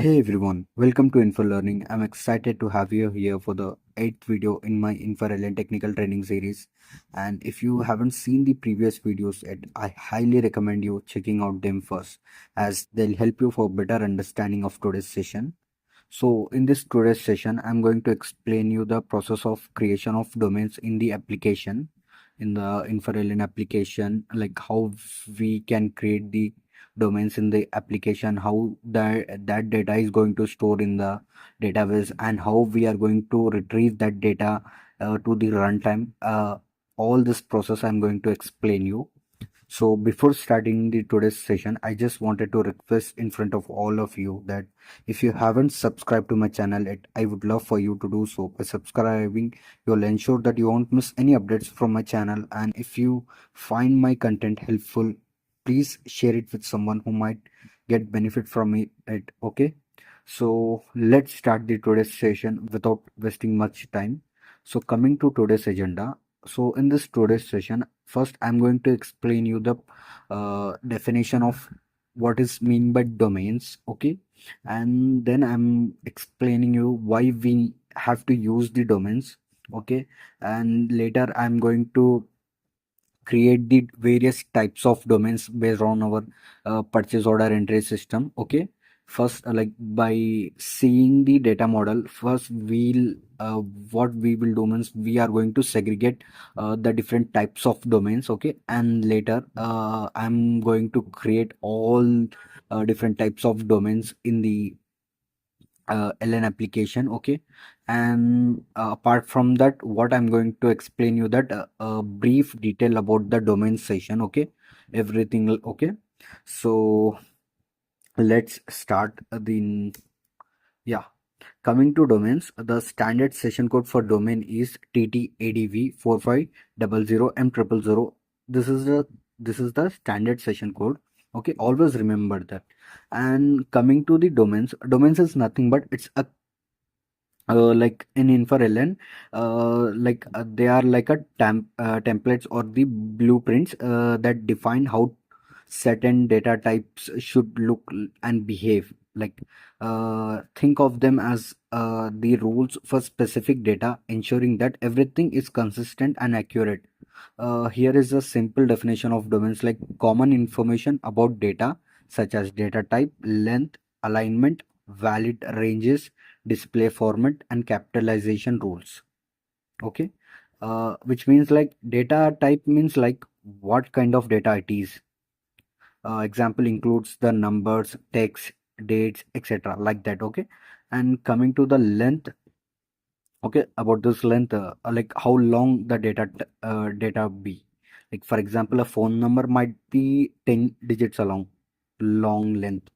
Hey everyone, welcome to Infor Learning. I'm excited to have you here for the 8th video in my Infor LN technical training series. And if you haven't seen the previous videos yet, I highly recommend you checking out them first, as they'll help you for better understanding of today's session. So in this today's session, I'm going to explain you the process of creation of domains in the application, in the Infor LN application, like how we can create the domains in the application, how that data is going to store in the database, and how we are going to retrieve that data to the runtime. All this process I'm going to explain you. So before starting the today's session, I just wanted to request in front of all of you that if you haven't subscribed to my channel yet, I would love for you to do so. By subscribing, you'll ensure that you won't miss any updates from my channel. And if you find my content helpful, please share it with someone who might get benefit from it. Okay. So let's start the today's session without wasting much time. So coming to today's agenda. So in this today's session, first I'm going to explain you the definition of what is mean by domains, okay, and then I'm explaining you why we have to use the domains, okay, and later I'm going to create the various types of domains based on our purchase order entry system, okay. First, like by seeing the data model, first we'll what we will do means we are going to segregate the different types of domains, okay, and later I'm going to create all different types of domains in the LN application, okay. And apart from that, what I'm going to explain you that a brief detail about the domain session, okay, everything, okay. So let's start the yeah. Coming to domains, the standard session code for domain is TTADV 4500M000. This is the standard session code. Okay, always remember that. And coming to the domains is nothing but it's a like in Infor LN, they are like a templates or the blueprints that define how certain data types should look and behave. Like think of them as the rules for specific data, ensuring that everything is consistent and accurate. Here is a simple definition of domains, like common information about data such as data type, length, alignment, valid ranges, display format, and capitalization rules, okay. Which means like data type means like what kind of data it is. Example includes the numbers, text, dates, etc., like that, okay. And coming to the length, okay, about this length, like how long the data be. Like for example, a phone number might be 10 digits along, long length,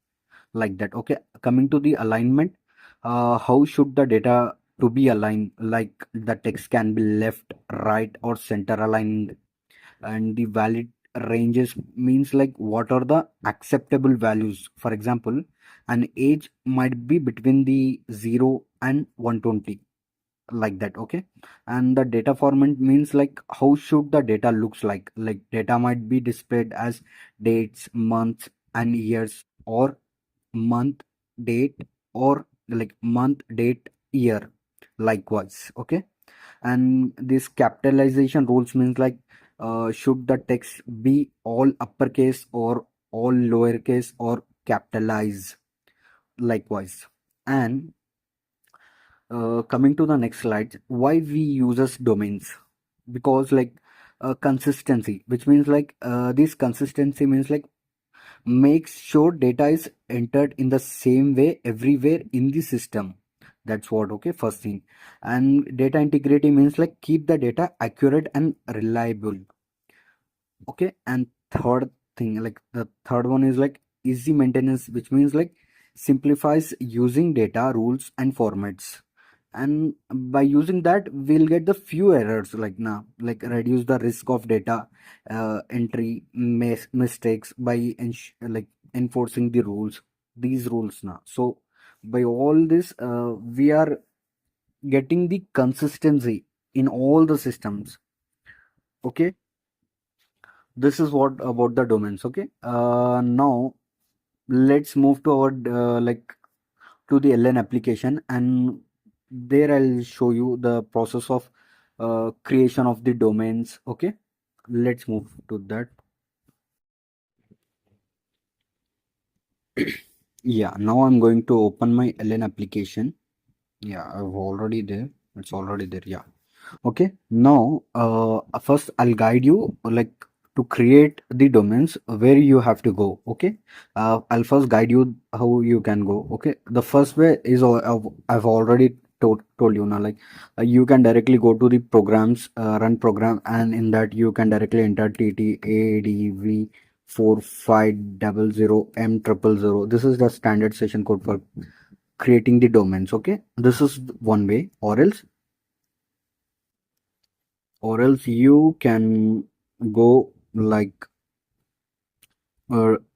like that, okay. Coming to the alignment, how should the data to be aligned, like the text can be left, right, or center aligned. And the valid ranges means like what are the acceptable values. For example, an age might be between the 0 and 120, like that, okay. And the data format means like how should the data looks like data might be displayed as dates, months, and years, or month, date, or like month, date, year, likewise, okay. And this capitalization rules means like should the text be all uppercase or all lowercase or capitalize, likewise. And coming to the next slide, why we uses domains, because like consistency, which means like this consistency means like makes sure data is entered in the same way everywhere in the system. That's what, okay, first thing. And data integrity means like keep the data accurate and reliable, okay. And third thing, like the third one is like easy maintenance, which means like simplifies using data rules and formats. And by using that we'll get the few errors, like now, like reduce the risk of data entry mistakes by like enforcing the rules, these rules now. So by all this we are getting the consistency in all the systems, okay. This is what about the domains, okay. Now let's move to our like to the LN application, and there I'll show you the process of creation of the domains. Okay, let's move to that. Yeah, now I'm going to open my LN application. Yeah, I've already there. It's already there. Yeah. Okay, now first I'll guide you like to create the domains where you have to go. Okay, I'll first guide you how you can go. Okay, the first way is I've already told you now, like you can directly go to the programs, run program, and in that you can directly enter TTADV 4500M000. This is the standard session code for creating the domains. Okay, this is one way, or else you can go like,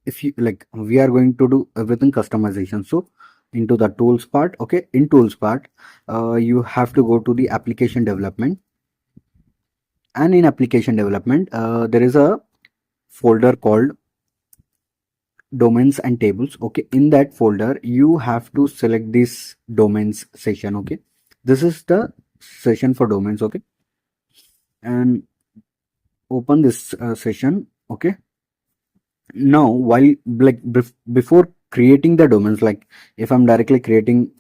if you like, we are going to do everything customization. So into the tools part. Okay, in tools part, you have to go to the application development, and in application development there is a folder called domains and tables. Okay, in that folder you have to select this domains session. Okay, this is the session for domains. Okay, and open this session. Okay, now while like before creating the domains, like if I'm directly creating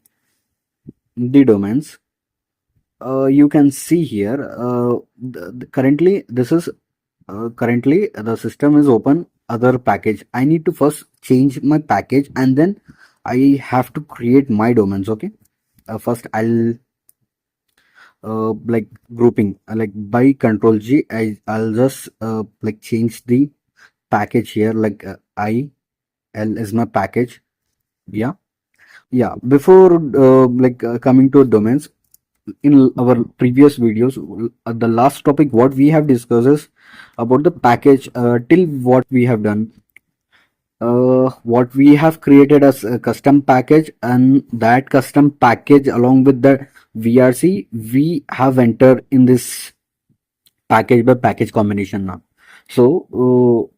the domains, you can see here, currently this is currently the system is open other package. I need to first change my package, and then I have to create my domains. Okay, first I'll like grouping, like by control G, I'll just like change the package here, like IL is my package. Yeah, yeah, before coming to domains, in our previous videos, the last topic what we have discussed is about the package, till what we have done, what we have created as a custom package, and that custom package along with the VRC we have entered in this package by package combination now. So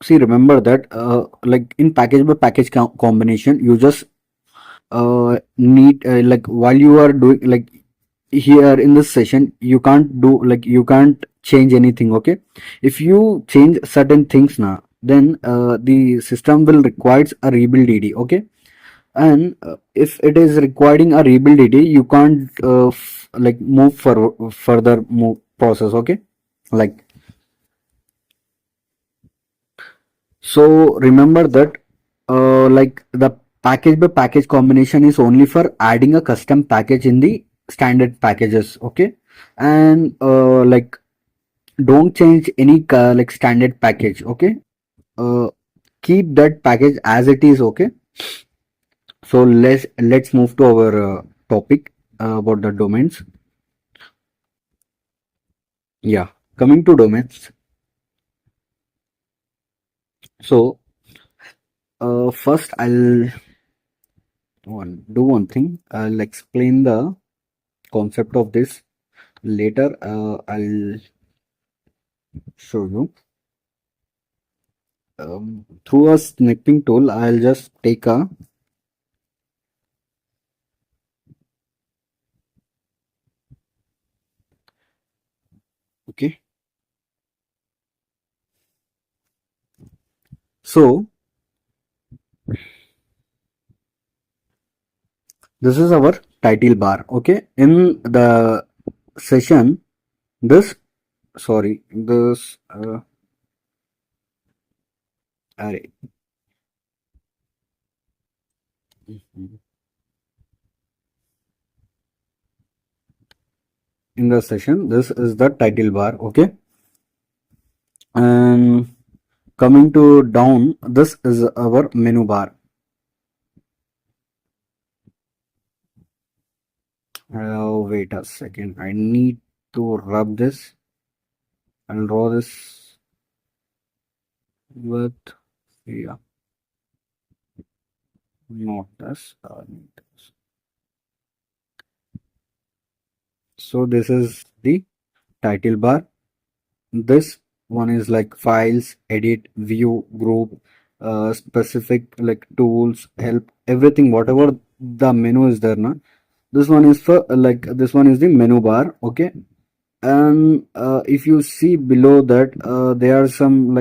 see, remember that like in package by package combination, you just need like while you are doing, like here in this session, you can't do, like you can't change anything. Okay, if you change certain things now, then the system will requires a rebuild ed. Okay, and if it is requiring a rebuild ed, you can't like move for further move process. Okay, like, so remember that like the package by package combination is only for adding a custom package in the standard packages. Okay, and like don't change any like standard package. Okay, uh, keep that package as it is. Okay, so let's move to our topic about the domains. Yeah, coming to domains. So first I'll do one thing. I'll explain the concept of this later. I'll show you through a snipping tool. I'll just take a, okay, so this is our title bar. Okay, in the session, this, sorry, this array, in the session, this is the title bar. Okay, and coming to down, this is our menu bar. Wait a second, I need to rub this. I'll draw this with, yeah, not this, so this is the title bar. This one is like files, edit, view, group, specific, like tools, help, everything, whatever the menu is there now. This one is for like this one is the menu bar. Okay, and if you see below that, there are some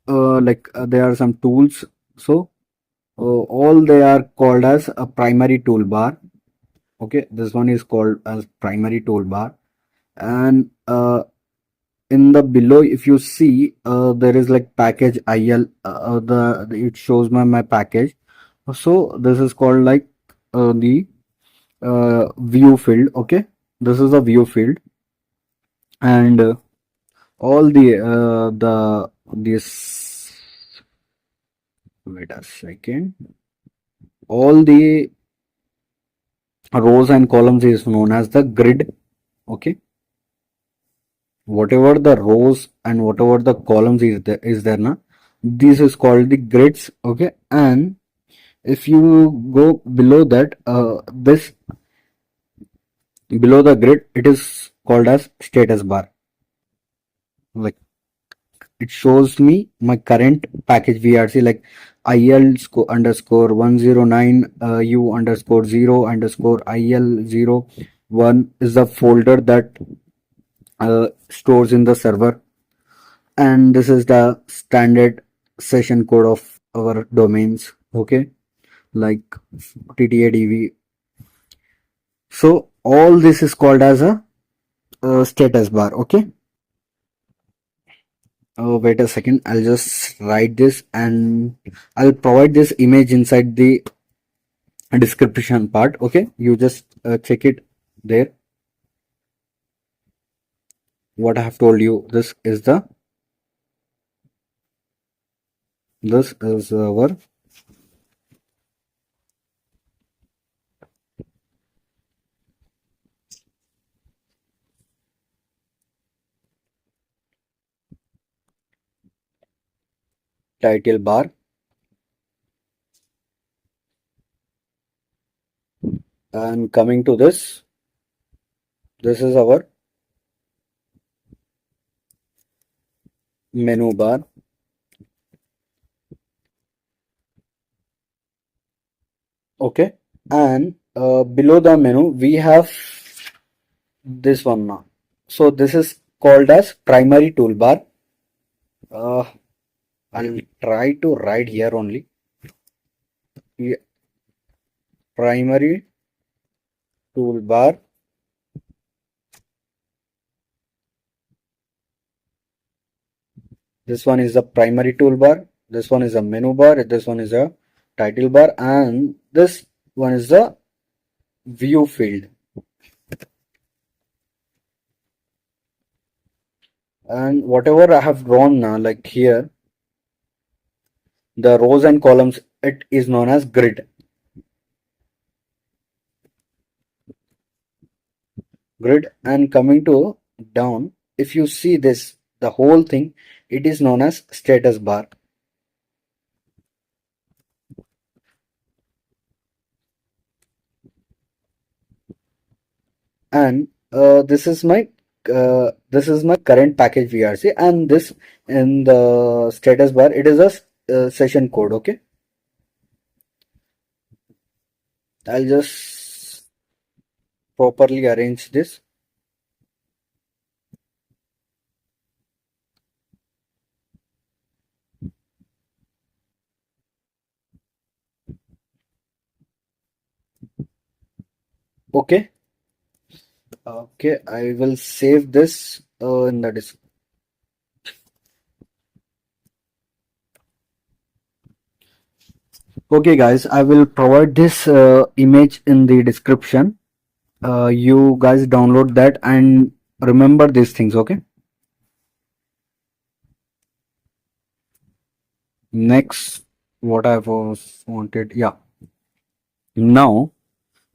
there are some tools. So all they are called as a primary toolbar. Okay, this one is called as primary toolbar, and in the below, if you see, there is like package IL. It shows my package. So this is called like the view field. Okay, this is the view field, and all the this wait a second. All the rows and columns is known as the grid. Okay, whatever the rows and whatever the columns is there na, this is called the grids. Okay, and if you go below that, this below the grid, it is called as status bar. Like it shows me my current package VRC, like IL underscore 109 U underscore 0 underscore IL 01 is the folder that stores in the server, and this is the standard session code of our domains. Okay, like TTADV. So all this is called as a status bar. Okay. Oh, wait a second. I'll just write this and I'll provide this image inside the description part. Okay, you just check it there. What I have told you. This is our title bar, and coming to this is our menu bar. Okay, and below the menu we have this one now. So this is called as primary toolbar. I'll try to write here only. Yeah, primary toolbar. This one is the primary toolbar. This one is a menu bar. This one is a title bar, and this one is the view field. And whatever I have drawn now, like here, the rows and columns, it is known as grid. Grid, and coming to down, if you see this, the whole thing, it is known as status bar. And this is my current package VRC, and this in the status bar, it is a session code. Okay, I'll just properly arrange this. Okay, I will save this in the disk. Okay guys, I will provide this image in the description. You guys download that and remember these things. Okay, next, what I was wanted, yeah, now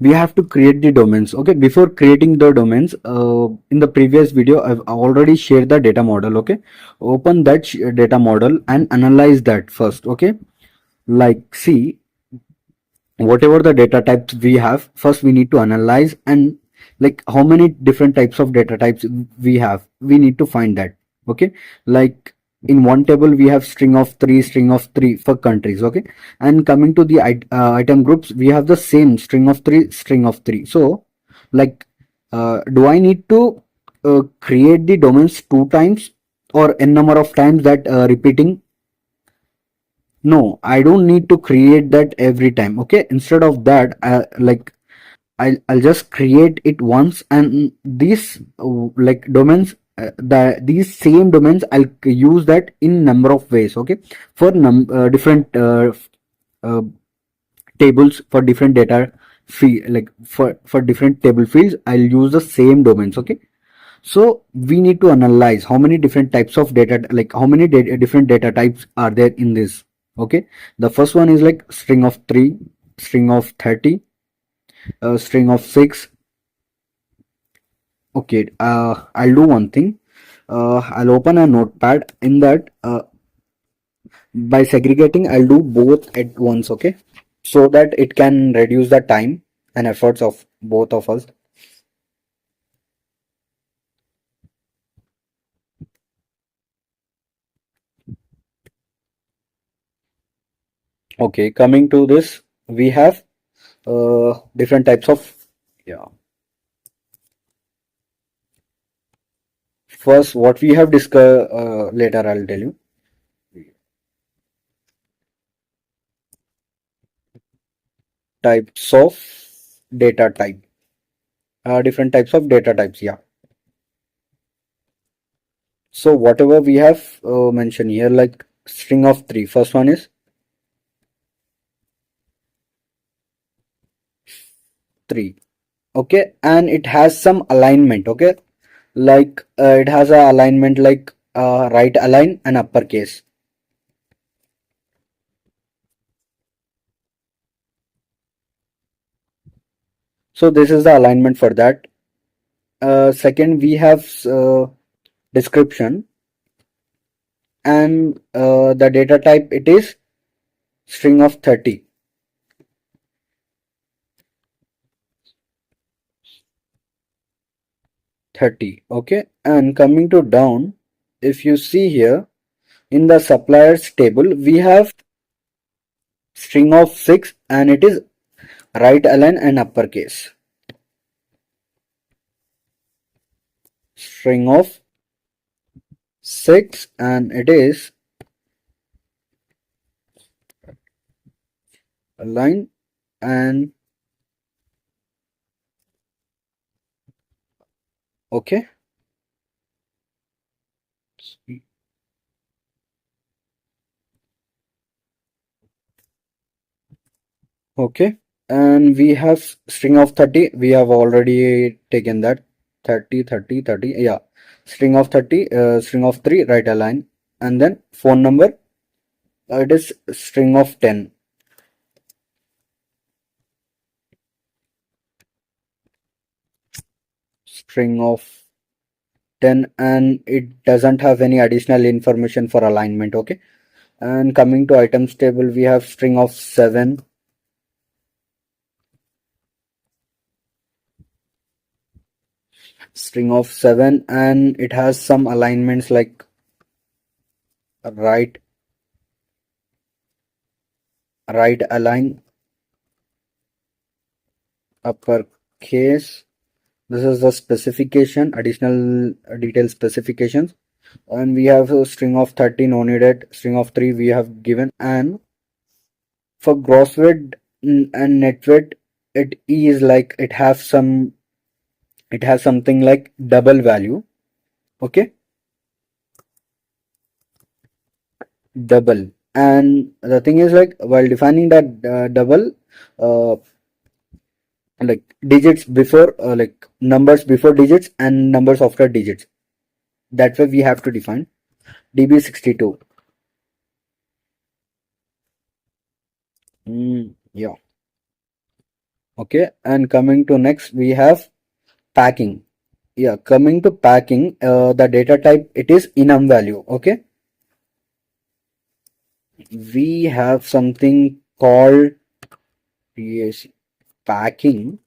we have to create the domains. Okay, before creating the domains, in the previous video I've already shared the data model. Okay, open that data model and analyze that first. Okay, like see, whatever the data types we have, first we need to analyze, and like how many different types of data types we have, we need to find that. Okay, like in one table we have string of three for countries. Okay, and coming to the item groups, we have the same string of three. So like do I need to create the domains two times or n number of times that repeating? No, I don't need to create that every time. Okay, instead of that, like I'll just create it once, and these like domains, these same domains I'll use that in number of ways. Okay, for different uh, tables, for different data field, like for different table fields I'll use the same domains. Okay, so we need to analyze how many different types of data, like how many different data types are there in this. Okay, the first one is like string of 3, string of 30, string of 6. Okay, I'll do one thing. I'll open a notepad. In that, by segregating, I'll do both at once. Okay, so that it can reduce the time and efforts of both of us. Okay, coming to this, we have different types of, yeah. First, what we have discussed, later I'll tell you. Types of data type. Different types of data types. Yeah. So whatever we have mentioned here, like string of 3. First one is 3. Okay, and it has some alignment. Okay, like it has a alignment like right align and uppercase. So this is the alignment for that. Second, we have description, and the data type, it is string of 30. 30. Okay, and coming to down, if you see here in the suppliers table, we have string of 6, and it is right align and uppercase. String of 6, and it is align and okay. Okay, and we have string of 30. We have already taken that 30, 30, 30. Yeah, string of 30, string of 3, right align, and then phone number. It is string of 10. String of 10, and it doesn't have any additional information for alignment. Okay, and coming to items table, we have string of 7. String of 7, and it has some alignments like right align, uppercase. This is the specification, additional detail specifications. And we have a string of 30, no needed. String of 3 we have given. And for gross weight and net weight, it is like it has something like double value. Okay, double. And the thing is, like, while defining that double, uh, like digits before, like numbers before digits and numbers after digits, that way we have to define db62. Yeah. Okay, and coming to next, we have packing. Yeah, coming to packing, the data type, it is enum value. Okay, we have something called yes, packing.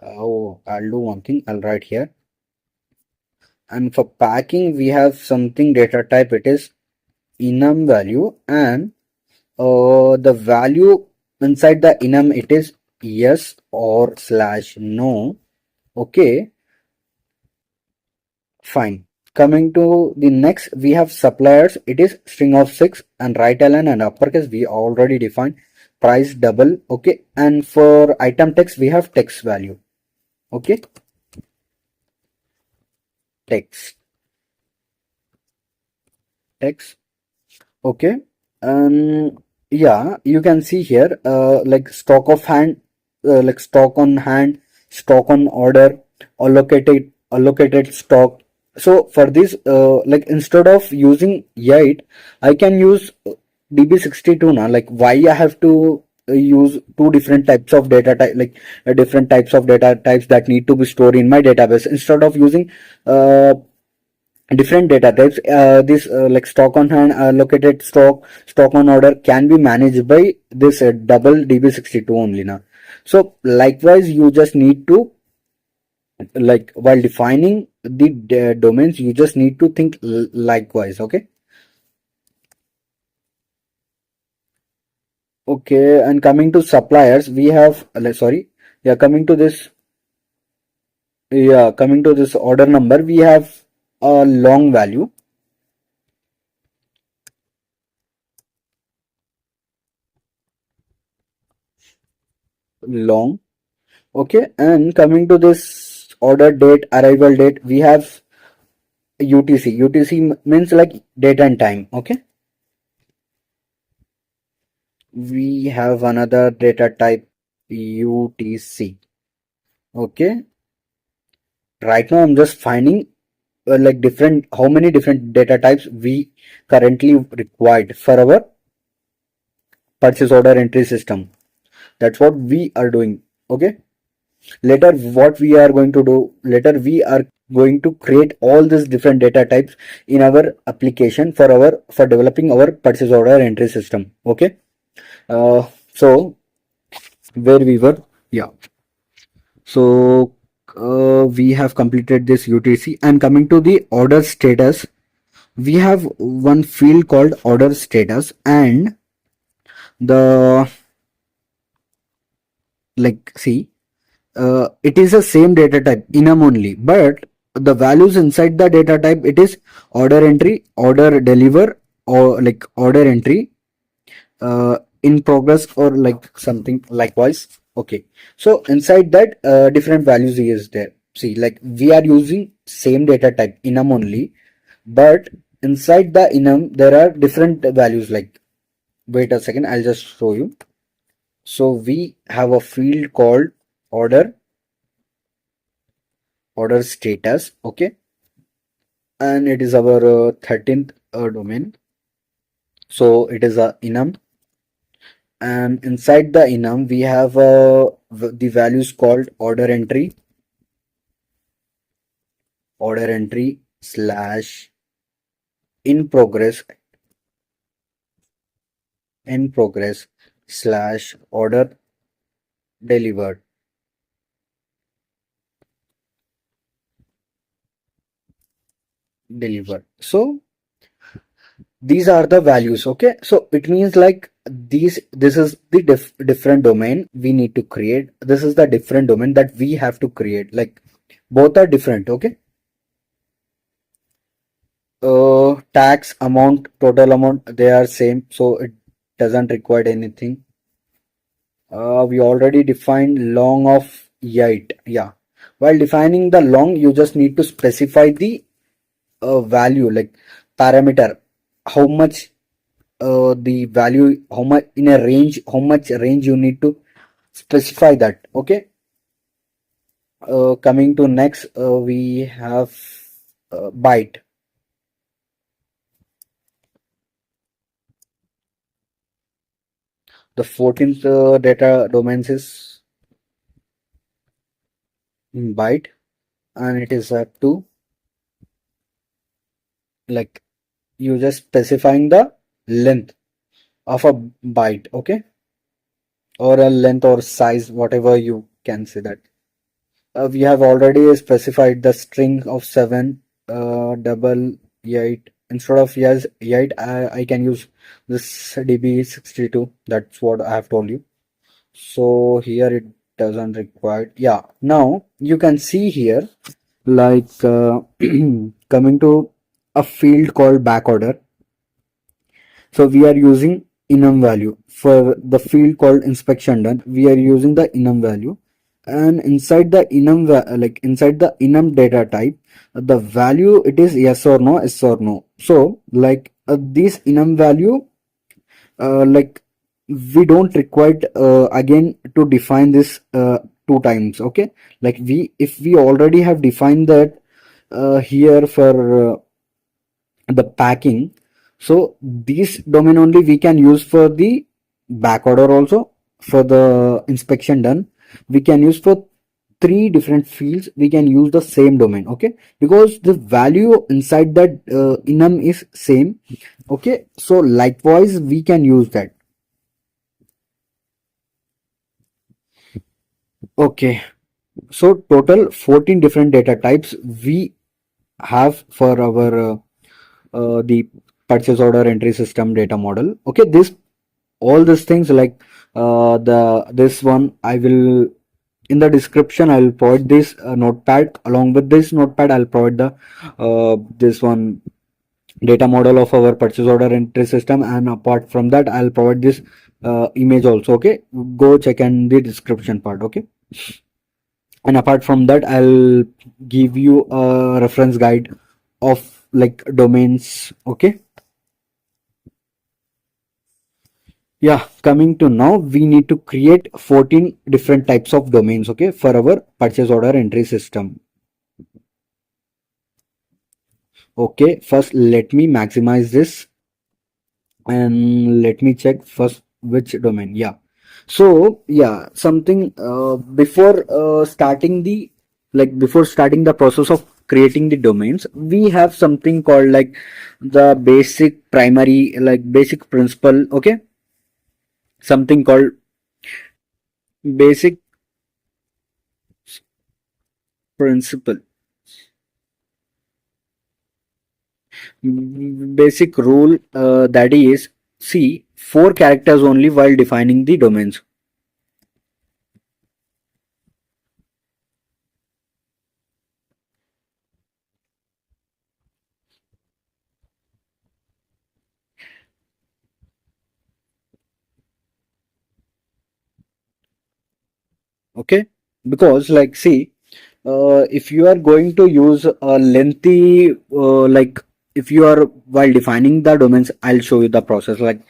Oh, I'll do one thing. I'll write here. And for packing, we have something data type, it is enum value, and the value inside the enum, it is yes or slash no. Okay, fine. Coming to the next, we have suppliers, it is string of 6, and right ln and uppercase we already defined. Price double. Okay, and for item text we have text value. Okay, text text. Okay, yeah, you can see here like stock of hand, like stock on hand, stock on order, allocated stock. So for this, like instead of using 8, I can use DB62 now. Like why I have to use two different types of data type, like different types of data types that need to be stored in my database, instead of using uh, different data types. This like stock on hand, allocated stock on order can be managed by this double DB62 only now. So likewise, you just need to, like while defining the domains, you just need to think likewise. Okay. Okay, and coming to suppliers, we have sorry, yeah, coming to this order number, we have a long value, long. Okay, and coming to this order date, arrival date, we have UTC. UTC means like date and time. Okay, we have another data type, UTC. Okay, right now I'm just finding like different, how many different data types we currently required for our purchase order entry system. That's what we are doing. Okay, later what we are going to do, later we are going to create all these different data types in our application for developing our purchase order entry system. Okay, so where we were, yeah, so we have completed this UTC, and coming to the order status, we have one field called order status, and the, like, see, it is the same data type enum only, but the values inside the data type, it is order entry, order deliver, or like order entry, in progress, or like something likewise. Okay, so inside that different values is there. See, like we are using same data type enum only, but inside the enum there are different values. Like, wait a second, I'll just show you. So we have a field called order status. Okay, and it is our 13th domain. So it is a enum, and inside the enum we have the values called order entry slash in progress slash order delivered. So these are the values. Okay, so it means like this is the different domain we need to create. This is the different domain that we have to create. Like both are different. Okay, tax amount, total amount, they are same, so it doesn't require anything. We already defined long of 8. Yeah, while defining the long, you just need to specify the value, like parameter, how much the value, how much in a range, how much range you need to specify that. Okay, coming to next, we have byte. The 14th data domains is byte, and it is 2. Like you just specifying the length of a byte. Okay, or a length or size, whatever you can say that. We have already specified the string of 7, double eight. Instead of yes 8, I can use this DB62. That's what I have told you. So here it doesn't require. Yeah, now you can see here, like coming to a field called backorder. So we are using enum value for the field called inspection done. We are using the enum value, and inside the enum like inside the enum data type, the value it is yes or no, yes or no. So like this enum value, like we don't require again to define this two times. Okay, like we if we already have defined that here for the packing, so this domain only we can use for the back order, also for the inspection done. We can use for three different fields, we can use the same domain. Okay, because the value inside that enum is same. Okay, so likewise we can use that. Okay, so total 14 different data types we have for our the purchase order entry system data model. Okay, this all these things, like the this one I will, in the description I'll provide this notepad. Along with this notepad I'll provide the this one data model of our purchase order entry system, and apart from that I'll provide this image also. Okay, go check in the description part. Okay, and apart from that I'll give you a reference guide of like domains. Okay, yeah, coming to now, we need to create 14 different types of domains. Okay, for our purchase order entry system. Okay, first let me maximize this and let me check first which domain. Yeah, so yeah, something before starting the, like before starting the process of creating the domains, we have something called like the basic primary, like basic principle. Okay, something called basic principle, basic rule, that is, see, four characters only while defining the domains. Okay, because like see, if you are going to use a lengthy like if you are while defining the domains, I'll show you the process. Like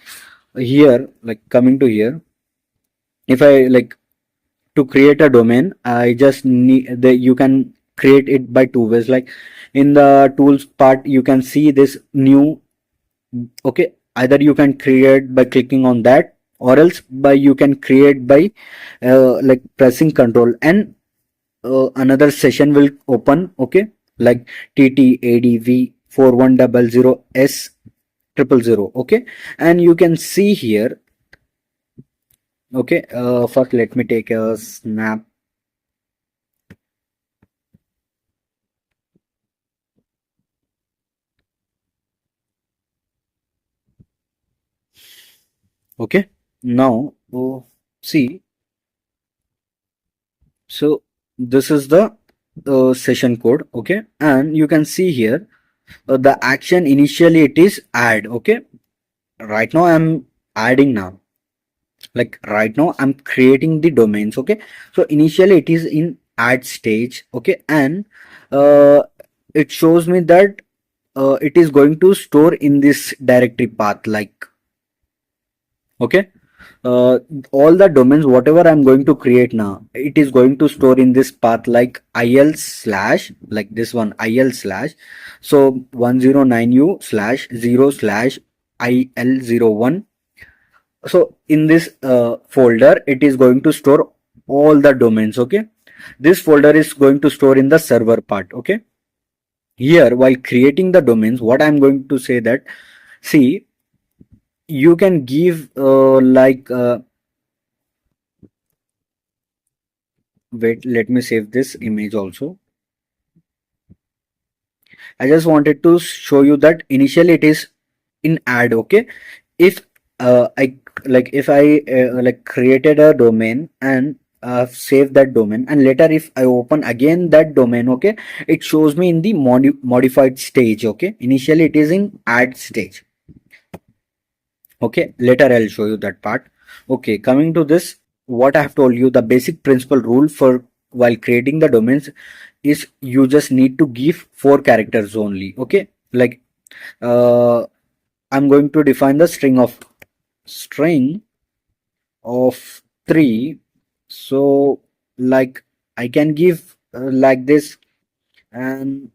here, like coming to here, if I like to create a domain, I just need the, you can create it by two ways. Like in the tools part you can see this new. Okay, either you can create by clicking on that, or else by you can create by like pressing control, and another session will open. Okay, like ttadv 4100s 000. Okay, and you can see here. Okay, first let me take a snap. Okay, now see, so this is the session code. Okay, and you can see here the action initially it is add. Okay, right now I'm adding now, like right now I'm creating the domains. Okay, so initially it is in add stage. Okay, and uh, it shows me that it is going to store in this directory path, like okay, uh, all the domains whatever I'm going to create now, it is going to store in this path, like il slash, like this one il slash, so 109u slash 0 slash il01. So in this folder it is going to store all the domains. Okay, this folder is going to store in the server part. Okay, here while creating the domains, what I'm going to say that, see, you can give wait, let me save this image also. I just wanted to show you that initially it is in add. Okay, if I if I like created a domain and save that domain, and later if I open again that domain, okay, it shows me in the modified stage. Okay, initially it is in add stage. Okay, later I'll show you that part. Okay, coming to this, what I have told you, the basic principle rule for while creating the domains is you just need to give 4 characters only. Okay, like uh, I'm going to define the string of 3. So like I can give like this. And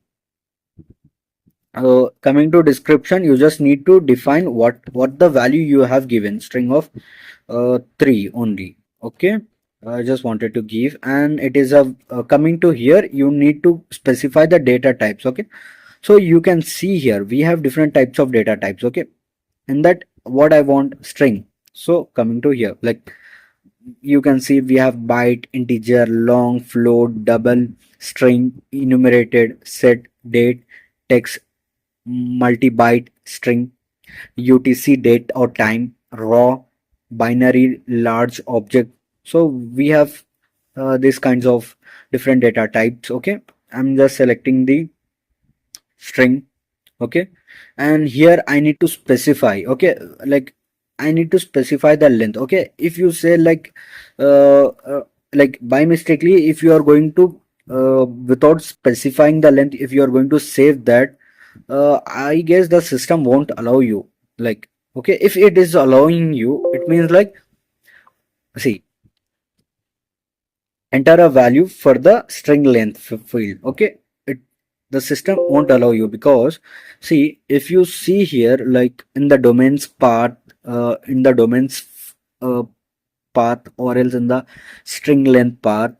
coming to description, you just need to define what the value you have given, string of 3 only. Okay, I just wanted to give, and it is a coming to here, you need to specify the data types. Okay, so you can see here we have different types of data types. Okay, and that what I want string. So coming to here, like you can see we have byte, integer, long, float, double, string, enumerated, set, date, text, multi-byte, string, UTC, date or time, raw, binary, large, object. So we have these kinds of different data types. Okay, I'm just selecting the string. Okay, and here I need to specify. Okay, like I need to specify the length. Okay, if you say uh, uh, like by mistakenly, if you are going to without specifying the length, if you are going to save that, I guess the system won't allow you. Like, okay, if it is allowing you, it means like, see, enter a value for the string length field. Okay, it, the system won't allow you, because see, if you see here, like in the domains part, in the domains uh, path, or else in the string length path,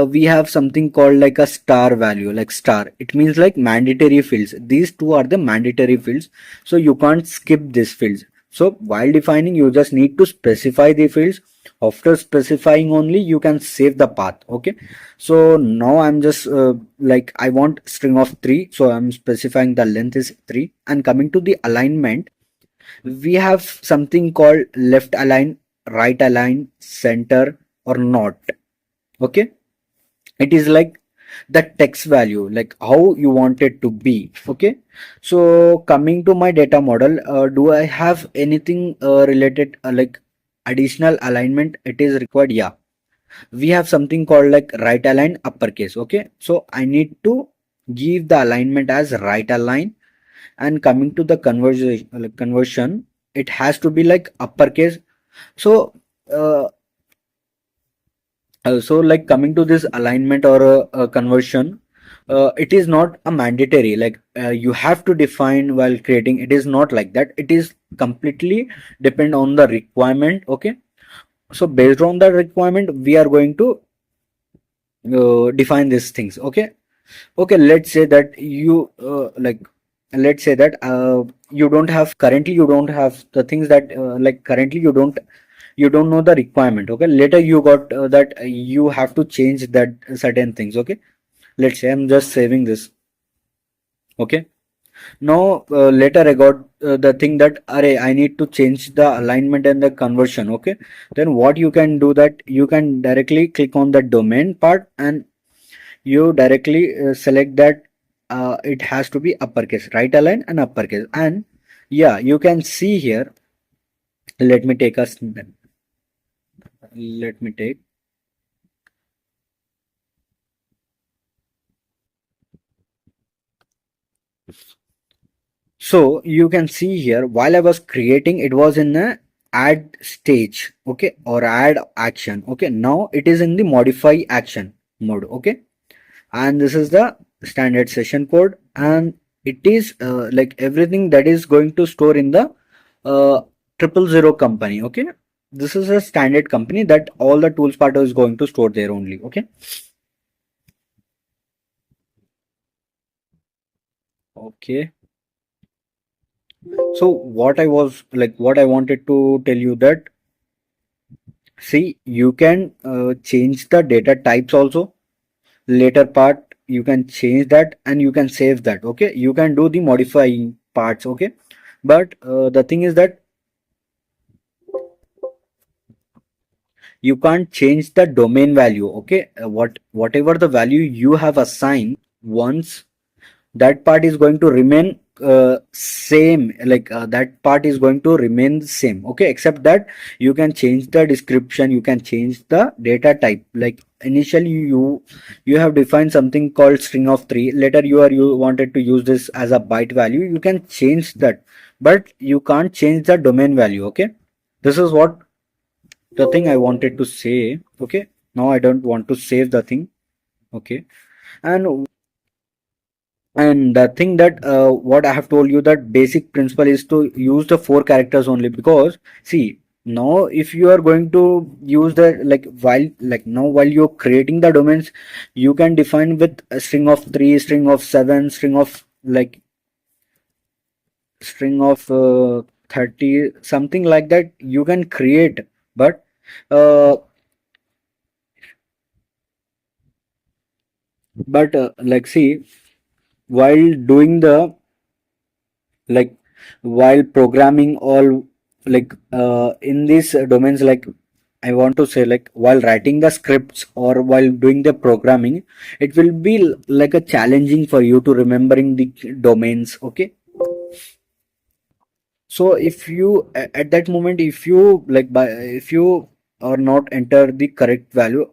we have something called like a star value. Like star, it means like mandatory fields. These two are the mandatory fields, so you can't skip these fields. So while defining, you just need to specify the fields. After specifying only, you can save the path. Okay, so now I'm just like I want string of 3, so I'm specifying the length is 3. And coming to the alignment, we have something called left align, right align, center, or not. Okay, it is like the text value, like how you want it to be. Okay, so coming to my data model, do I have anything related like additional alignment it is required? Yeah, we have something called like right align uppercase. Okay, so I need to give the alignment as right align. And coming to the conversion, it has to be like uppercase. So uh, so like coming to this alignment or conversion, it is not a mandatory, like you have to define while creating. It is not like that, it is completely depend on the requirement. Okay, so based on the requirement, we are going to define these things. Okay, okay, let's say that you let's say that you don't have, currently you don't have the things that like currently you don't know the requirement. Okay, later you got that you have to change that certain things. Okay, let's say I'm just saving this. Okay, now later I got the thing that array I need to change the alignment and the conversion. Okay, then what you can do, that you can directly click on the domain part, and you directly select that it has to be uppercase, right align and uppercase. And yeah, you can see here, let me take a let me take. So you can see here, while I was creating, it was in a add stage. Okay, or add action. Okay, now it is in the modify action mode. Okay, and this is the standard session code, and it is like everything that is going to store in the 000 company. Okay, this is a standard company that all the tools part is going to store there only. Okay, okay, so what I wanted to tell you that, see, you can change the data types also later part. you can change that and you can save that. Okay, you can do the modifying parts. Okay, but the thing is that you can't change the domain value. Okay, whatever the value you have assigned once, that part is going to remain same, like that part is going to remain same. Okay, except that you can change the description, you can change the data type. Like initially you have defined something called string of 3, later you wanted to use this as a byte value, you can change that, but you can't change the domain value. Okay, this is what the thing I wanted to say. Okay, now I don't want to save the thing. Okay, and the thing that what I have told you, that basic principle is to use the 4 characters only. Because see, now if you are going to use the, like, while you're creating the domains, you can define with a string of 3, string of 7, string of 30, something like that you can create. But uh, like, see, while doing the, like, while programming all, like in these domains, like I want to say, like while writing the scripts or while doing the programming, it will be like a challenging for you to remembering the domains. Okay, so if you at that moment, if you like by if you are not enter the correct value,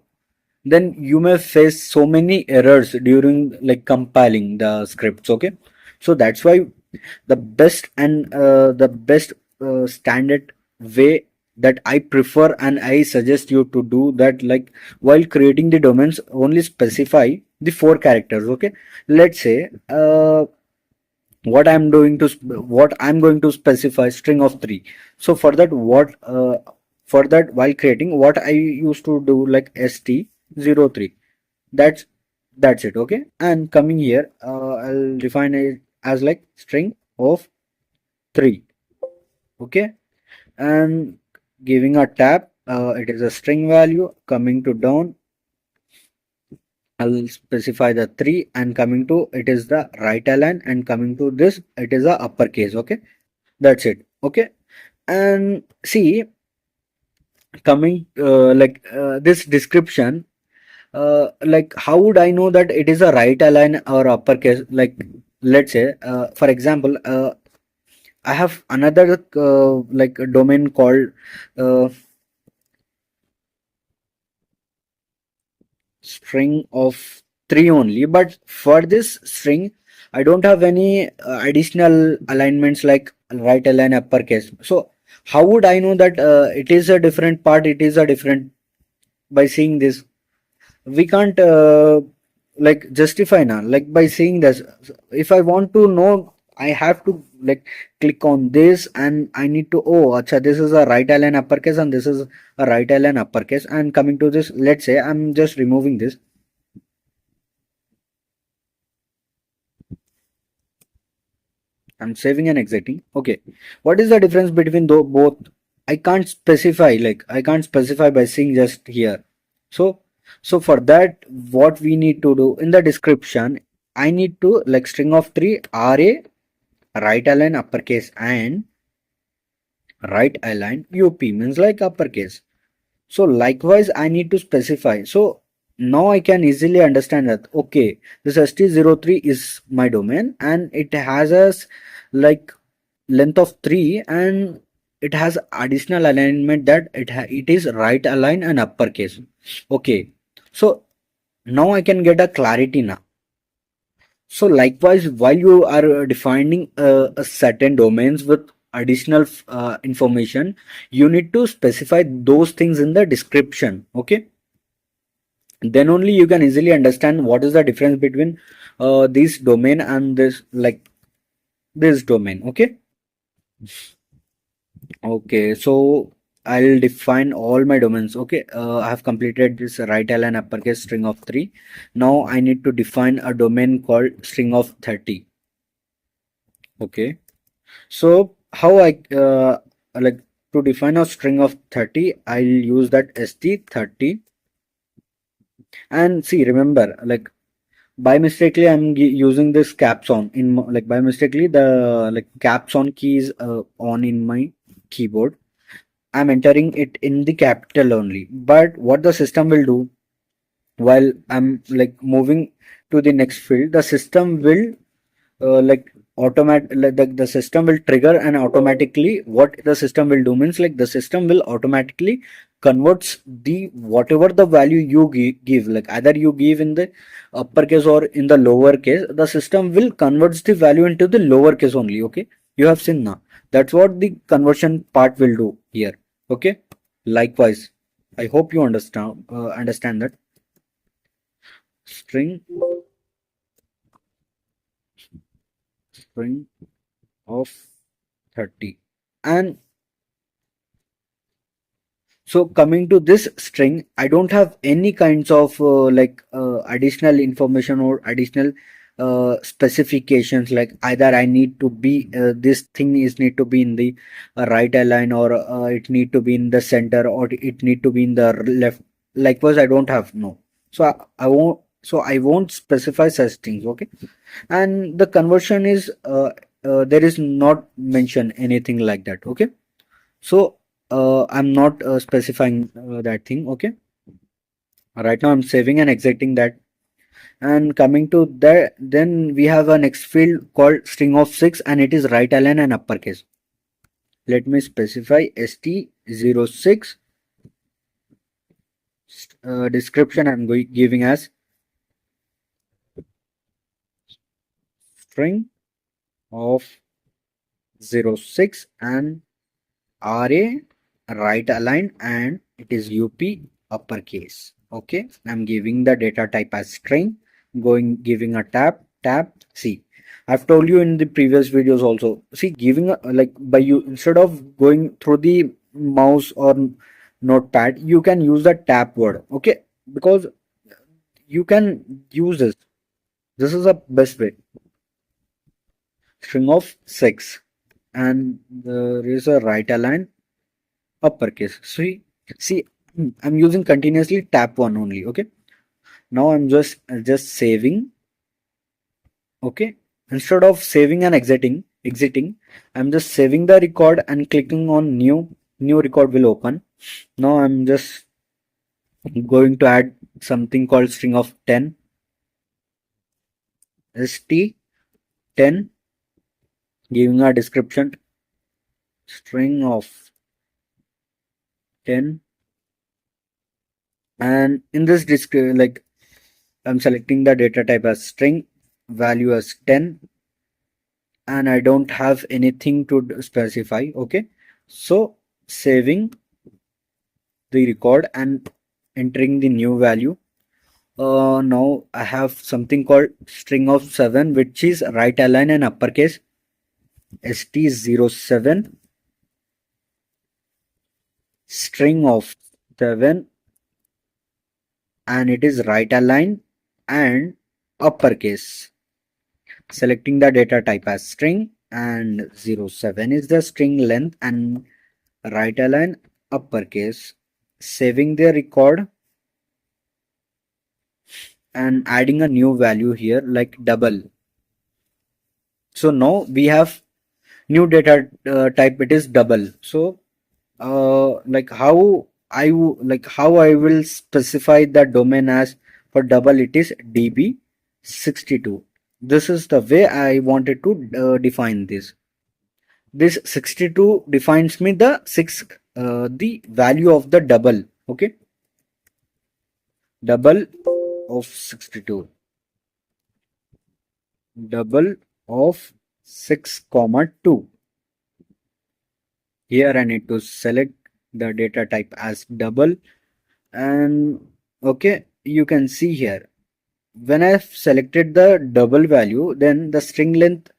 then you may face so many errors during like compiling the scripts. Okay, so that's why the best standard way that I prefer and I suggest you to do that, like while creating the domains, only specify the 4 characters. Okay, let's say what I'm going to specify string of 3. So for that, for that, while creating, what I used to do, like st03, that's it. Okay, and coming here, I'll define it as like string of 3. Okay, and giving a tab, it is a string value. Coming to down, I'll specify the 3, and coming to it is the right align, and coming to this it is a uppercase. Okay, that's it. Okay, and see, coming this description, like how would I know that it is a right align or uppercase? Like, let's say for example, I have another like a domain called uh, string of 3 only, but for this string I don't have any additional alignments like right align, uppercase. So how would I know that it is a different part, it is a different, by seeing this? We can't like justify now, like by seeing this. If I want to know, I have to like click on this, and I need to, oh acha, this is a right align uppercase and this is a right align uppercase. And coming to this, let's say I'm just removing this, I'm saving and exiting. Okay, what is the difference between both? I can't specify, like I can't specify by seeing just here. So for that, what we need to do in the description, I need to like string of 3 RA, right align uppercase, and right align UP means like uppercase. So likewise I need to specify. So now I can easily understand that, okay, this st03 is my domain and it has a like length of 3, and it has additional alignment that it is right align and uppercase. Okay, so now I can get a clarity now. So likewise, while you are defining a certain domains with additional information, you need to specify those things in the description. Okay, then only you can easily understand what is the difference between this domain and this, like this domain. Okay, okay, so I'll define all my domains. Okay, I have completed this right align uppercase string of 3. Now I need to define a domain called string of 30. Okay, so how I like to define a string of 30, I'll use that st30. And see, remember, like by mistakenly I'm using this caps on in like by mistakenly the like caps on key is on in my keyboard. I'm entering it in the capital only, but what the system will do while I'm like moving to the next field, the system will like the system will trigger, and automatically what the system will do means like the system will automatically converts the whatever the value you give, like either you give in the uppercase or in the lower case, the system will converts the value into the lower case only. Okay, you have seen now, that's what the conversion part will do here. Okay, likewise I hope you understand that string string of 30. And so coming to this string, I don't have any kinds of additional information or additional specifications, like either I need to be this thing is need to be in the right align, or it need to be in the center, or it need to be in the left. Likewise I don't have, no. So I won't specify such things. Okay, and the conversion is there is not mentioned anything like that. Okay, so I'm not specifying that thing. Okay, right now I'm saving and exiting that, and coming to that, then we have a next field called string of 6, and it is right align and uppercase. Let me specify st06 description. I'm giving as string of 06 and RA right align, and it is UP uppercase. Okay, I'm giving the data type as string, giving a tab. See, I've told you in the previous videos also. See, giving a, like by you, instead of going through the mouse or notepad, you can use the tab word. Okay, because you can use this. This is the best way. String of 6, and there is a right align uppercase. See, I'm using continuously tap one only. Okay, now I'm just saving. Okay, instead of saving and exiting, I'm just saving the record and clicking on new record will open. Now I'm just going to add something called string of 10 st10, giving a description string of 10, and in this like I'm selecting the data type as string, value as 10, and I don't have anything to specify. Okay, so saving the record and entering the new value. Now I have something called string of 7, which is right align and uppercase st07, string of 7, and it is right align and uppercase. Selecting the data type as string, and 07 is the string length, and right align uppercase. Saving the record and adding a new value here like double. So now we have new data type, it is double. So like how I will specify the domain as for double, it is db62. This is the way I wanted to define this. This 62 defines me the the value of the double. Okay, double of 62, double of 6 comma 2. Here I need to select the data type as double, and okay, you can see here when I've selected the double value, then the string length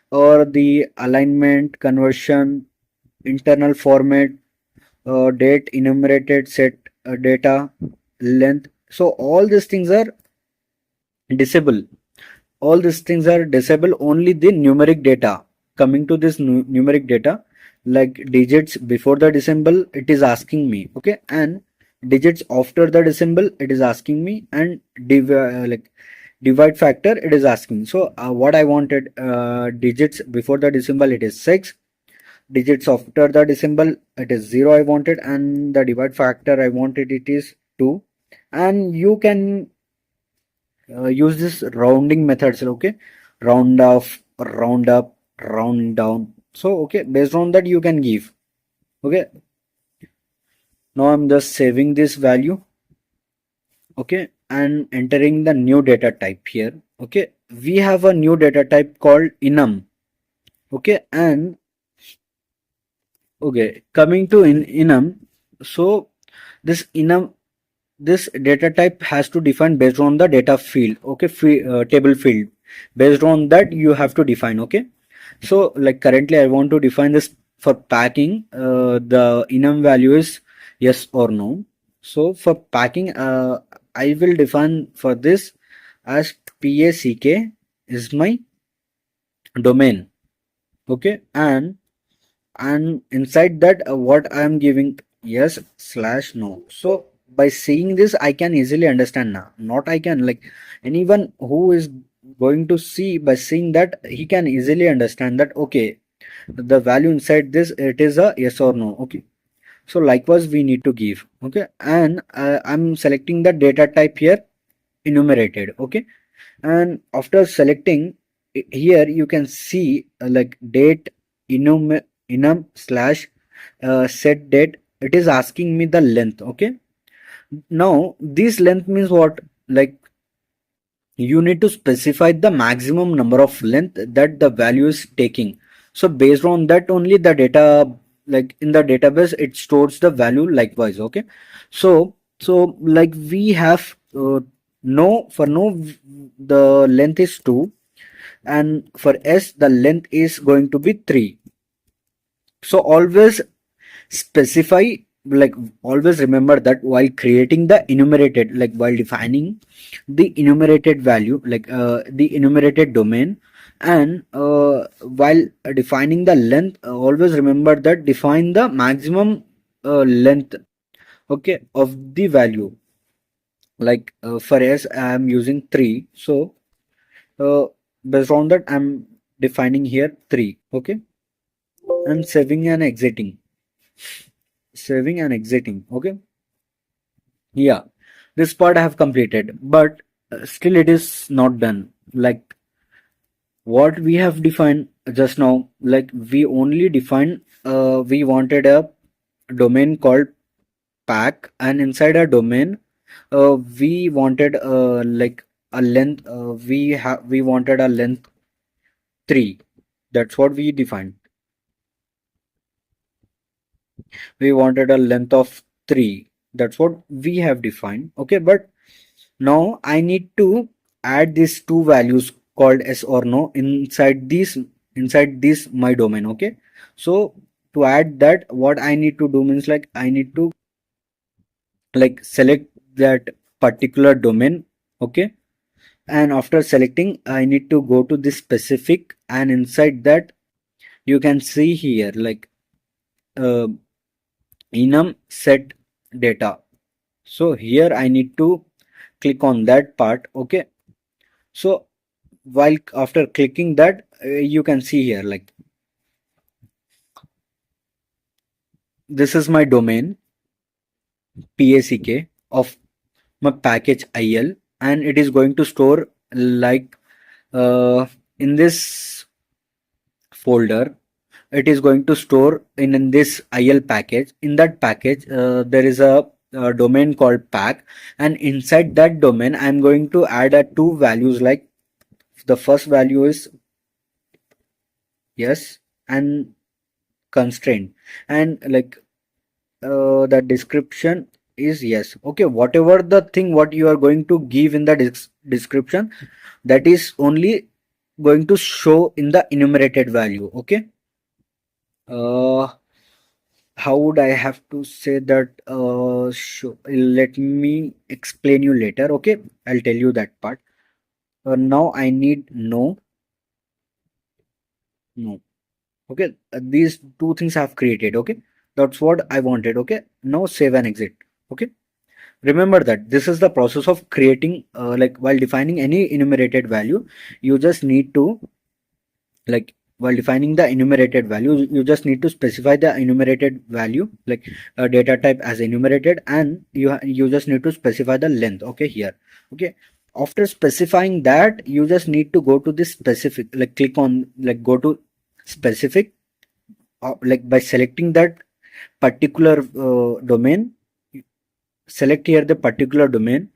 or the alignment, conversion, internal format, date, enumerated, set data, length, so all these things are disable. All these things are disable, only the numeric data. Coming to this numeric data, like digits before the decimal, it is asking me. Okay, and digits after the decimal, it is asking me, and divide factor it is asking. So what I wanted, digits before the decimal it is 6, digits after the decimal it is 0 I wanted, and the divide factor I wanted it is 2. And you can use this rounding methods, okay, round off, round up, round down. So okay, based on that you can give. Okay, now I'm just saving this value, okay, and entering the new data type here. Okay, we have a new data type called enum. Okay, and okay, coming to enum. So this enum, this data type has to define based on the data field, okay, table field. Based on that you have to define. Okay, so like currently I want to define this for packing. The enum value is yes or no. So for packing, I will define for this as pack is my domain. Okay, and inside that what I am giving yes slash no. So by seeing this I can easily understand now, not I can, like anyone who is going to see, by seeing that he can easily understand that okay, the value inside this it is a yes or no. Okay, so likewise we need to give. Okay, and I'm selecting the data type here, enumerated. Okay, and after selecting here you can see like date enum slash set date, it is asking me the length. Okay, now this length means what, like you need to specify the maximum number of length that the value is taking. So based on that only the data, like in the database it stores the value likewise. Okay, so like we have no, for no the length is 2, and for s the length is going to be 3. So always specify, like always remember that while creating the enumerated, like while defining the enumerated value, like the enumerated domain, and while defining the length, always remember that define the maximum length, okay, of the value. Like for s I am using 3, so uh, based on that I'm defining here 3. Okay, and saving and exiting. Okay, yeah, this part I have completed, but still it is not done. Like what we have defined just now, like we only defined, we wanted a domain called pack, and inside a domain we wanted like a length, we wanted a length 3. That's what we defined. We wanted a length of 3. That's what we have defined. Okay, but now I need to add these two values called yes or no inside this my domain. Okay, so to add that, what I need to do means like I need to like select that particular domain. Okay, and after selecting I need to go to this specific, and inside that you can see here like uh, enum set data. So here I need to click on that part. Okay, so while after clicking that you can see here like this is my domain pack of my package il, and it is going to store like in this folder. It is going to store in this il package. In that package there is a domain called pack, and inside that domain I'm going to add two values. Like the first value is yes and constraint, and like the description is yes. Okay, whatever the thing what you are going to give in the description, that is only going to show in the enumerated value. Okay, uh how would I have to say that, let me explain you later. Okay, I'll tell you that part. Now I need no. Okay, these two things I have created. Okay, that's what I wanted. Okay, now save and exit. Okay, Remember that this is the process of creating, like while defining any enumerated value, you just need to, like while defining the enumerated value, you just need to specify the enumerated value, like data type as enumerated, and you just need to specify the length. Okay, here. Okay, after specifying that, you just need to go to this specific, like click on, like go to specific, like by selecting that particular domain, select here the particular domain,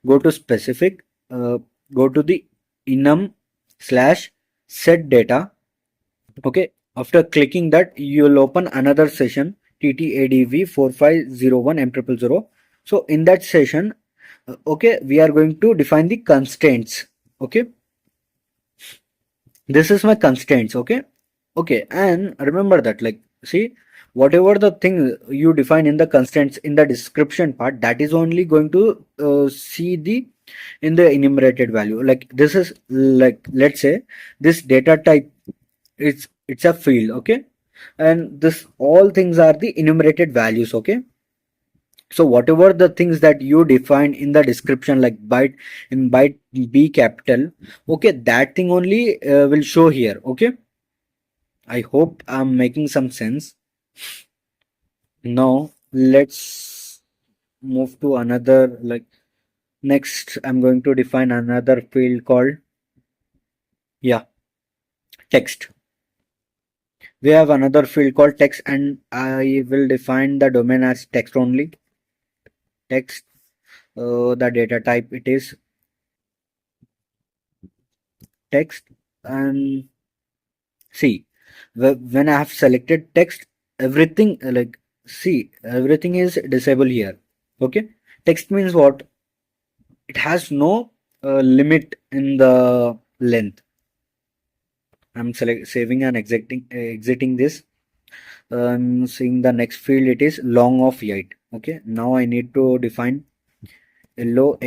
go to specific, uh, go to the enum slash set data. Okay, after clicking that, you'll open another session, ttadv 4501 m000. So in that session, okay, we are going to define the constraints. Okay, this is my constraints. Okay, okay, and remember that, like, see, whatever the thing you define in the constraints in the description part, that is only going to see the in the enumerated value. Like this is, like, let's say this data type, it's a field. Okay, and this all things are the enumerated values. Okay, so whatever the things that you define in the description, like byte in byte b capital, okay, that thing only will show here. Okay, I hope I'm making some sense. Now let's move to another, like, next I'm going to define another field called, yeah, text. We have another field called text, and I will define the domain as text only. Text, the data type it is text. And see, when I have selected text, everything, like, see, everything is disabled here. Okay, text means what? It has no limit in the length. I'm saving and exiting this. Seeing the next field, it is long of 8. Okay, now I need to define long.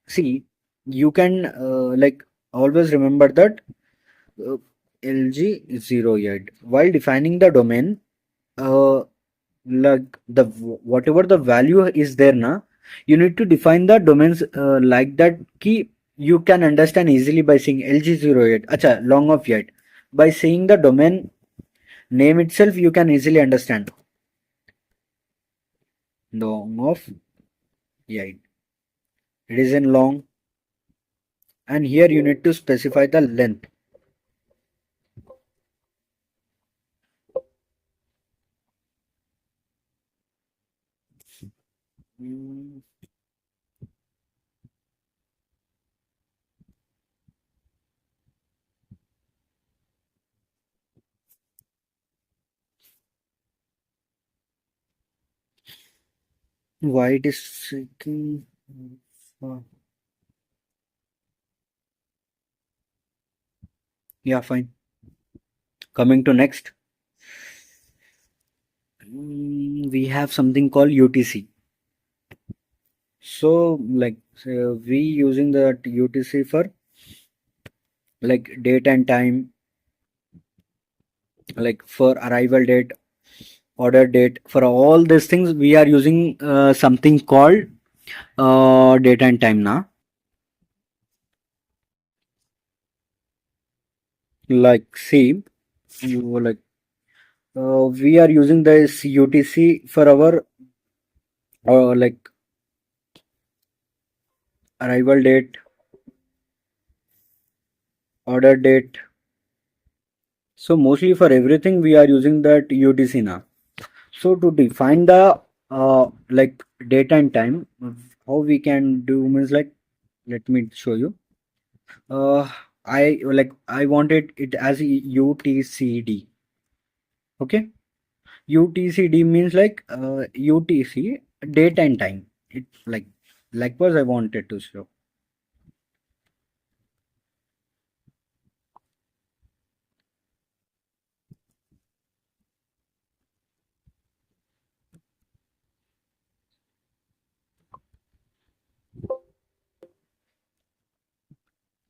See, you can, like, always remember that uh, lg08 while defining the domain, uh, like the whatever the value is there now, you need to define the domains like that key. You can understand easily by saying lg08, acha, long of 8. By saying the domain name itself, you can easily understand long of 8. It is in long, and here you need to specify the length. Mm, why it is seeking, uh, yeah, fine. Coming to next, we have something called UTC. So, like, we using that UTC for, like, date and time, like for arrival date, order date, for all these things we are using something called date and time now. Like, see, like, we are using this UTC for our, like, arrival date, order date. So mostly for everything we are using that UTC now. So to define the like date and time, how we can do means, like, let me show you. Uh, I wanted it as UTCD. Okay, UTCD means like UTC date and time. It, like, likewise I wanted to show.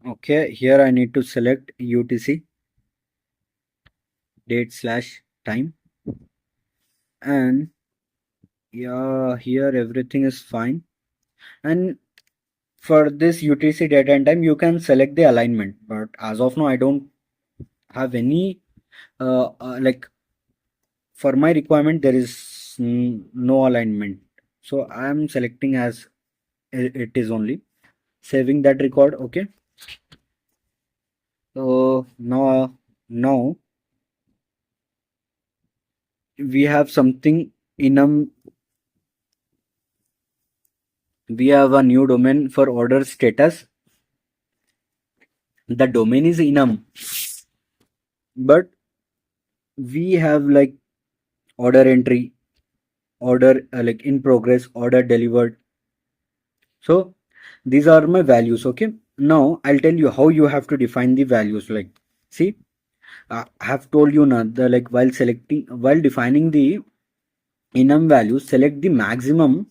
Okay, here I need to select UTC date slash time, and Yeah, here everything is fine. And for this UTC date and time, you can select the alignment. But as of now, I don't have any like for my requirement there is no alignment. So I am selecting as it is only saving that record. Okay. So now we have something in we have a new domain for order status. The domain is enum, but we have like order entry, order like in progress, order delivered. So these are my values. Okay, now I'll tell you how you have to define the values. Like, see, I have told you now the like while defining the enum values, select the maximum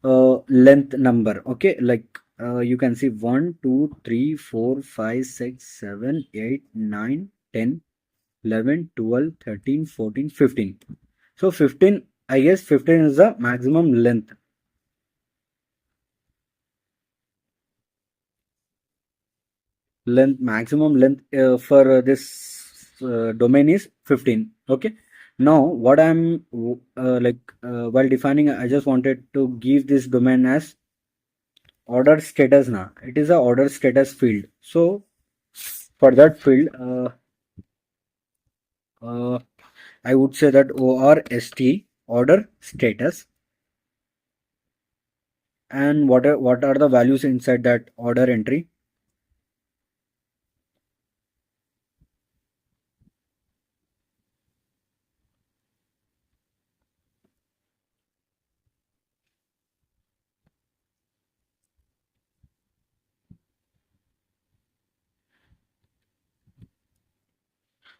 length number. Okay, like you can see 1 2 3 4 5 6 7 8 9 10 11 12 13 14 15. So 15, I guess 15 is the maximum maximum length for this domain is 15. Okay, now what I'm while defining, I just wanted to give this domain as order status. Now it is a order status field. So for that field, uh, I would say that ORST, order status. And what are the values inside that order entry?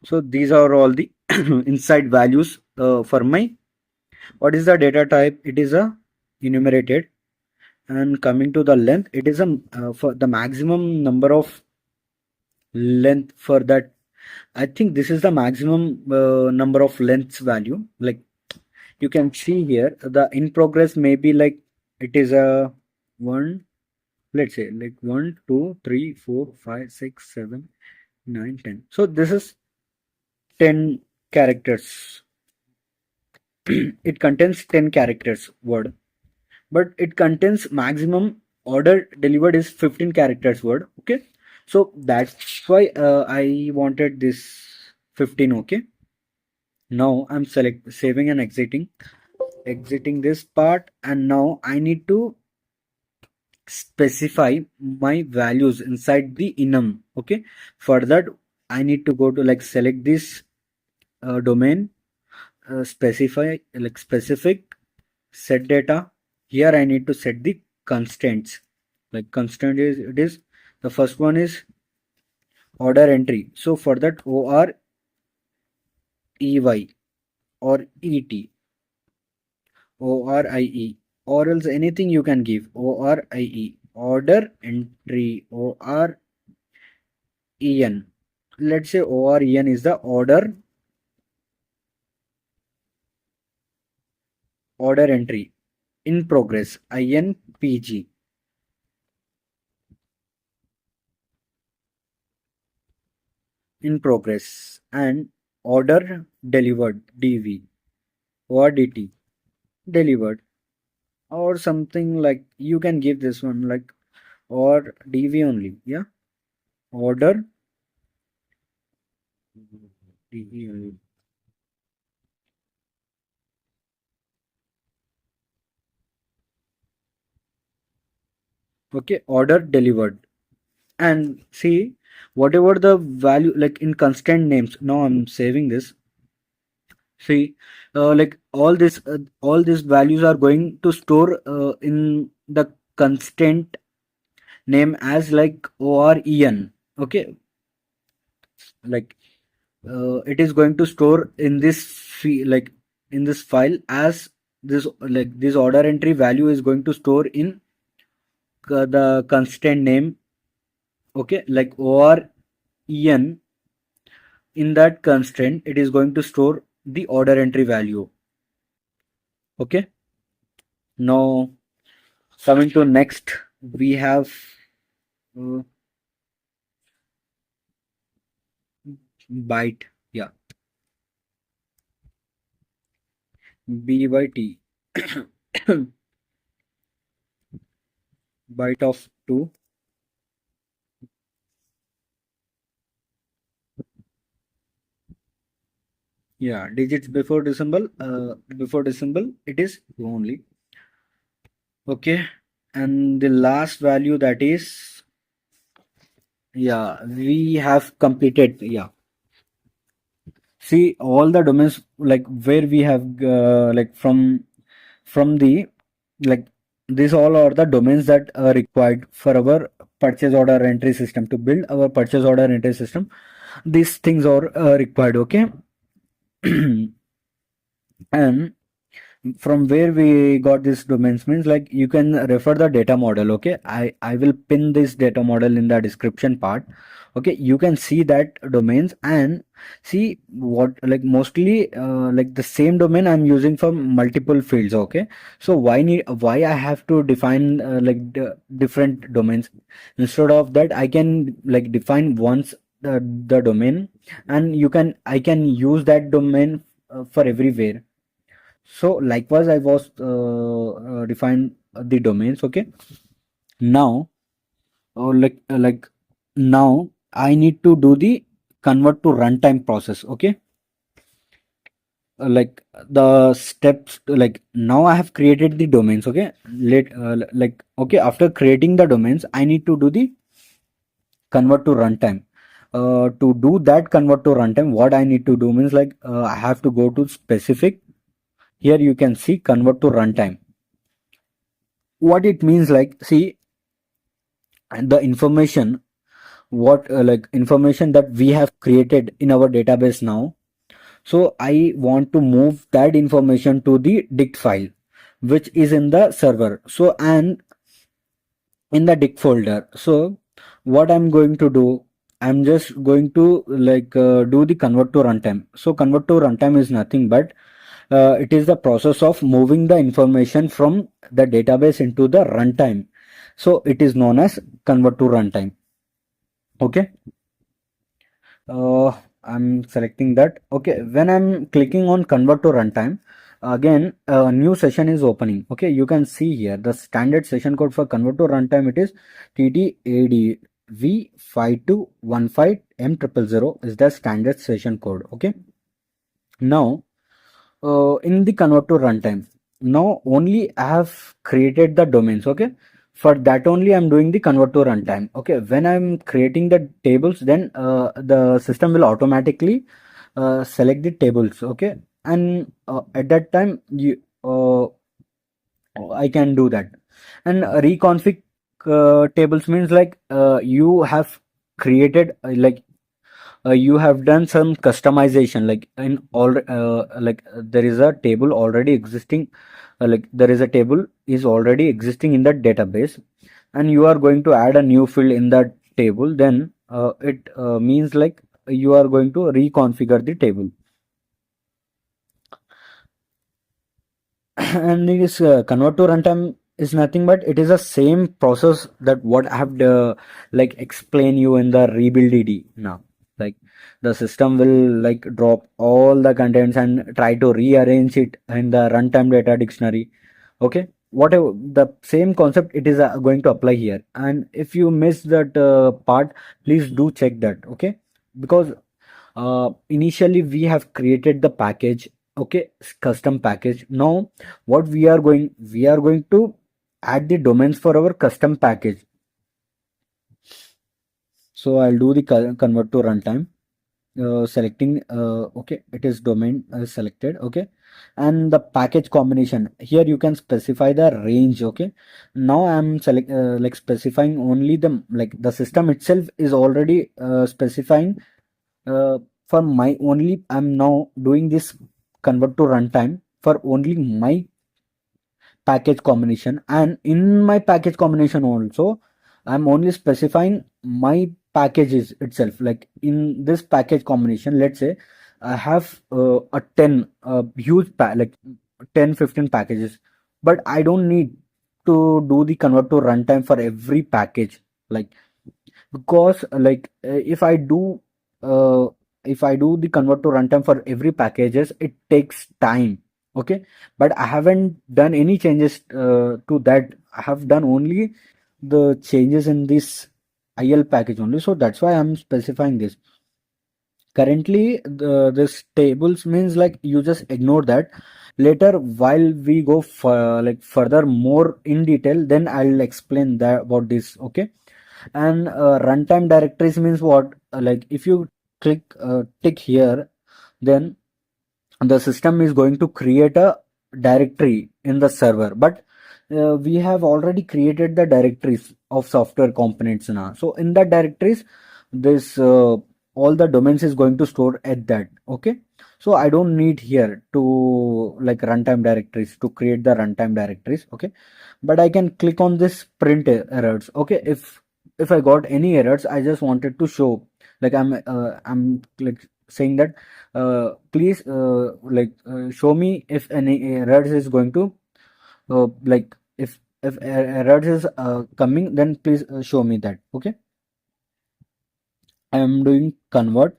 So these are all the inside values for my what is the data type. It is a enumerated. And coming to the length, it is a for the maximum number of length for that. I think this is the maximum number of lengths value. Like you can see here, the in progress may be like it is a one. Let's say like 1 2 3 4 5 6 7 9 10. So this is 10 characters. It contains 10 characters word, but it contains maximum order delivered is 15 characters word. Okay, so that's why I wanted this 15. Okay, now I'm saving and exiting this part, and now I need to specify my values inside the enum. Okay, for that I need to go to like select this domain, specify like specific, set data. Here I need to set the constraints. Like constraint is, it is the first one is order entry. So for that OR EY or ET, ORIE, or else anything you can give. ORIE, order entry, OREN. Let's say OREN is the order entry in progress, INPG, in progress. And order delivered, DV, or DT, delivered, or something like you can give this one like or DV only. Yeah, order DV only. Okay, order delivered. And see whatever the value like in constant names. Now I'm saving this. See, like all these values are going to store in the constant name as like OREN. Okay, like it is going to store in this like in this file as this like this order entry value is going to store in the constant name. Okay, like OREN, in that constraint it is going to store the order entry value. Okay, Now coming to next, we have uh, byte. Yeah, byt. Byte of 2. Yeah, digits before decimal it is 2 only. Okay, and the last value, that is, yeah, we have completed. Yeah, see all the domains, like where we have like from the, like, these all are the domains that are required for our purchase order entry system. To build our purchase order entry system, these things are required. Okay. And from where we got this domains means, like, you can refer the data model. Okay, I will pin this data model in the description part. Okay, you can see that domains and see what, like, mostly like the same domain I'm using for multiple fields. Okay, so why I have to define like different domains? Instead of that, I can like define once the domain, and I can use that domain for everywhere. So likewise, I was define the domains. Okay. Now, like now, I need to do the convert to runtime process. Okay. Like the steps. Like now, I have created the domains. Okay. Like, okay. After creating the domains, I need to do the convert to runtime. To do that convert to runtime, what I need to do means, like, I have to go to specific. Here you can see convert to runtime. What it means, like, see, and the information, what like information that we have created in our database now, so I want to move that information to the dict file which is in the server, so, and in the dict folder. So what I'm going to do, I'm just going to like do the convert to runtime. So convert to runtime is nothing but it is the process of moving the information from the database into the runtime. So it is known as convert to runtime. Okay. uh, I'm selecting that. Okay, when I'm clicking on convert to runtime, again a new session is opening. Okay, you can see here the standard session code for convert to runtime. It is TTADV5215M000 is the standard session code. Okay, now in the convert to runtime, now only I have created the domains. Okay, for that only I'm doing the convert to runtime. Okay, when I'm creating the tables, then the system will automatically select the tables. Okay, and at that time I can do that. And reconfig tables means, like, you have created you have done some customization, like in all there is a table already existing, like there is a table is already existing in that database, and you are going to add a new field in that table. Then it means, like, you are going to reconfigure the table. And this convert to runtime is nothing but it is the same process that what I have like explain you in the rebuild ed. Now, like, the system will like drop all the contents and try to rearrange it in the runtime data dictionary. Okay, whatever the same concept, it is going to apply here. And if you miss that part, please do check that. Okay, because initially we have created the package. Okay, custom package. Now what we are going to add the domains for our custom package. So I'll do the convert to runtime, selecting okay, it is domain selected. Okay, and the package combination, here you can specify the range. Okay, now I'm like specifying only the, like, the system itself is already specifying for my only, I'm now doing this convert to runtime for only my package combination. And in my package combination also, I'm only specifying my packages itself. Like in this package combination, let's say I have a 10 huge like 10 15 packages. but I don't need to do the convert to runtime for every package, like, because uh, if I do the convert to runtime for every packages, it takes time. Okay, but I haven't done any changes to that. I have done only the changes in this IL package only, so that's why I'm specifying this. Currently this tables means like you just ignore that. Later while we go for like further more in detail, then I'll explain that about this. Okay, and runtime directories means what? Like if you click tick here, then the system is going to create a directory in the server, but we have already created the directories of software components now. So in that directories, this all the domains is going to store at that. Okay, so I don't need here to like runtime directories to create the runtime directories. Okay, but I can click on this print errors. Okay, if I got any errors, I just wanted to show, like I'm like saying that please show me if any errors is going to like if errors is coming, then please show me that. Okay, I am doing convert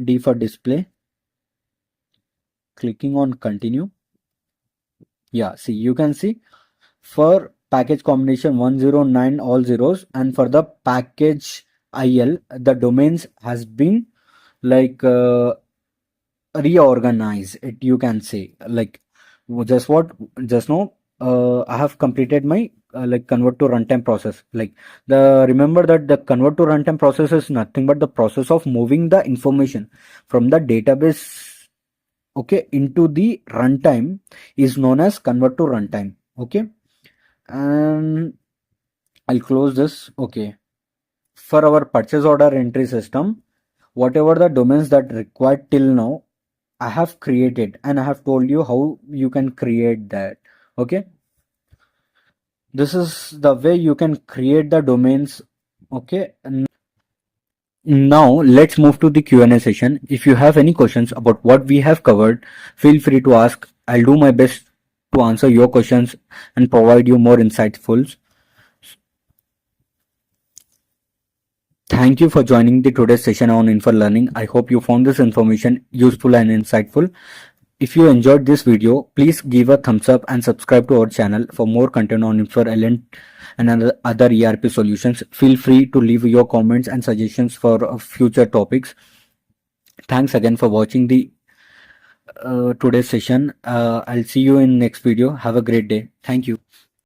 D for display, clicking on continue. Yeah, see, you can see for package combination 109 all zeros, and for the package IL the domains has been like reorganize it, you can say. Like just what just now I have completed my like convert to runtime process. Like the remember that the convert to runtime process is nothing but the process of moving the information from the database, okay, into the runtime, is known as convert to runtime. Okay, and I'll close this. Okay, for our purchase order entry system, whatever the domains that required till now, I have created, and I have told you how you can create that. Okay, this is the way you can create the domains. Okay, now let's move to the Q&A session. If you have any questions about what we have covered, feel free to ask. I'll do my best to answer your questions and provide you more insightful. Thank you for joining the today's session on Infor Learning. I hope you found this information useful and insightful. If you enjoyed this video, please give a thumbs up and subscribe to our channel for more content on Infor LN and other ERP solutions. Feel free to leave your comments and suggestions for future topics. Thanks again for watching the today's session. I'll see you in next video. Have a great day. Thank you.